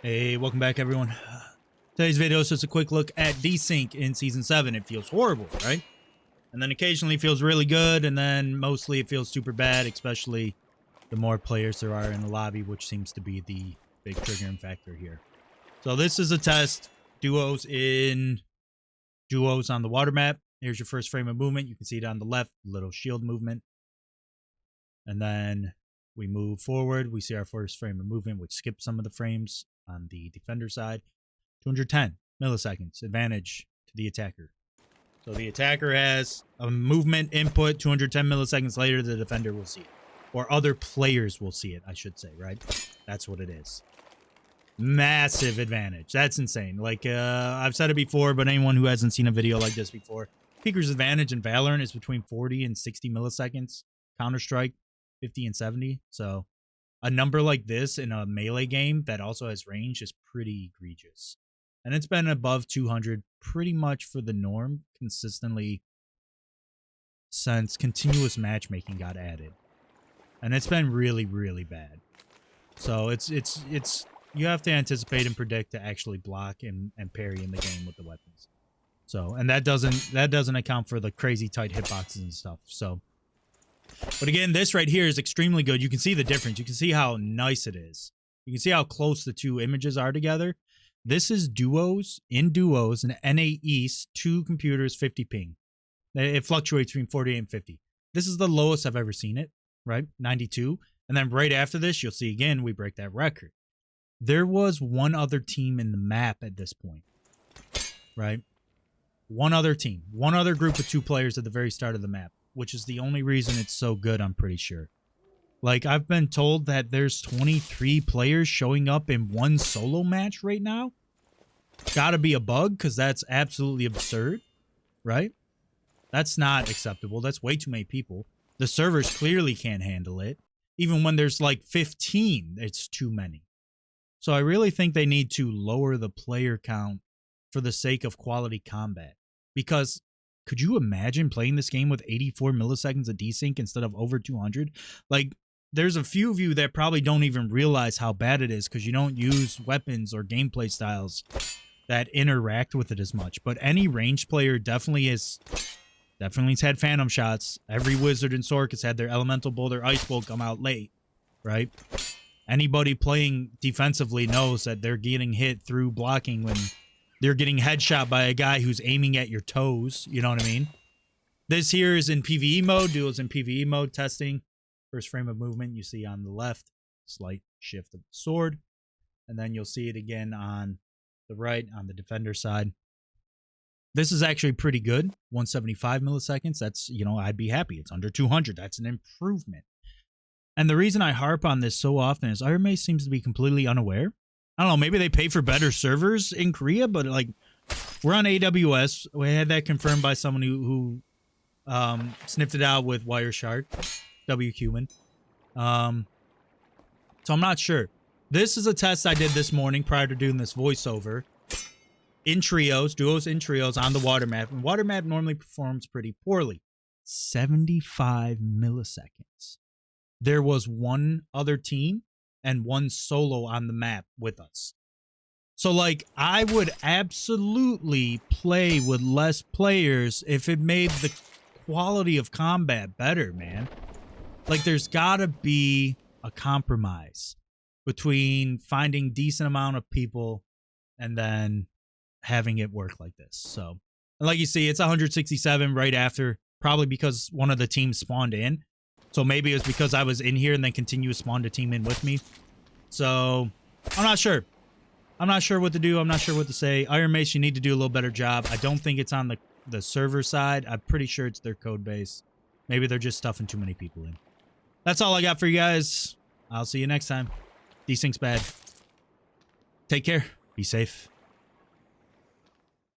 Hey, welcome back, everyone. Today's video is just a quick look at Dsync in Season 7. It feels horrible, right? And then occasionally feels really good, and then mostly it feels super bad, especially the more players there are in the lobby, which seems to be the big triggering factor here. So this is a test. Duos on the water map. Here's your first frame of movement. You can see it on the left, little shield movement. And then we move forward. We see our first frame of movement, which skips some of the frames on the defender side. 210 milliseconds advantage to the attacker. So the attacker has a movement input. 210 milliseconds later, the defender will see it. Or other players will see it, I should say, right? That's what it is. Massive advantage. That's insane. Like, I've said it before, but anyone who hasn't seen a video like this before, Peeker's advantage in Valorant is between 40 and 60 milliseconds. Counter-Strike, 50 and 70. So a number like this in a melee game that also has range is pretty egregious. And it's been above 200 pretty much for the norm consistently since continuous matchmaking got added. And it's been really, really bad. So it's you have to anticipate and predict to actually block and parry in the game with the weapons. So, and that doesn't account for the crazy tight hitboxes and stuff. So, but again, this right here is extremely good. You can see the difference. You can see how nice it is. You can see how close the two images are together. This is duos, and NA East, 2 computers, 50 ping. It fluctuates between 48 and 50. This is the lowest I've ever seen it, right? 92. And then right after this, you'll see again, we break that record. There was one other team in the map at this point, right? One other team, one other group of 2 players at the very start of the map, which is the only reason it's so good, I'm pretty sure. Like, I've been told that there's 23 players showing up in one solo match right now. Gotta be a bug, because that's absolutely absurd, right? That's not acceptable. That's way too many people. The servers clearly can't handle it. Even when there's like 15, it's too many. So I really think they need to lower the player count for the sake of quality combat. Because could you imagine playing this game with 84 milliseconds of desync instead of over 200? Like, there's a few of you that probably don't even realize how bad it is because you don't use weapons or gameplay styles that interact with it as much. But any ranged player definitely has had phantom shots. Every wizard and sorc has had their elemental bolt or ice bolt come out late, right? Anybody playing defensively knows that they're getting hit through blocking when they're getting headshot by a guy who's aiming at your toes. You know what I mean? This here is in PvE mode. Duel's in PvE mode testing. First frame of movement you see on the left. Slight shift of the sword. And then you'll see it again on the right on the defender side. This is actually pretty good. 175 milliseconds. That's, you know, I'd be happy. It's under 200. That's an improvement. And the reason I harp on this so often is Iron Mace seems to be completely unaware. I don't know, maybe they pay for better servers in Korea, but like, we're on AWS. We had that confirmed by someone who sniffed it out with Wireshark, WQman. So I'm not sure. This is a test I did this morning prior to doing this voiceover. In trios, duos in trios on the water map. And water map normally performs pretty poorly. 75 milliseconds. There was one other team and one solo on the map with us. So, like, I would absolutely play with less players if it made the quality of combat better, man. Like, there's gotta be a compromise between finding decent amount of people and then having it work like this. So, and like you see, it's 167 right after, probably because one of the teams spawned in. So maybe it was because I was in here and then continuous spawned a team in with me. So, I'm not sure. I'm not sure what to do. I'm not sure what to say. Iron Mace, you need to do a little better job. I don't think it's on the server side. I'm pretty sure it's their code base. Maybe they're just stuffing too many people in. That's all I got for you guys. I'll see you next time. These things bad. Take care. Be safe.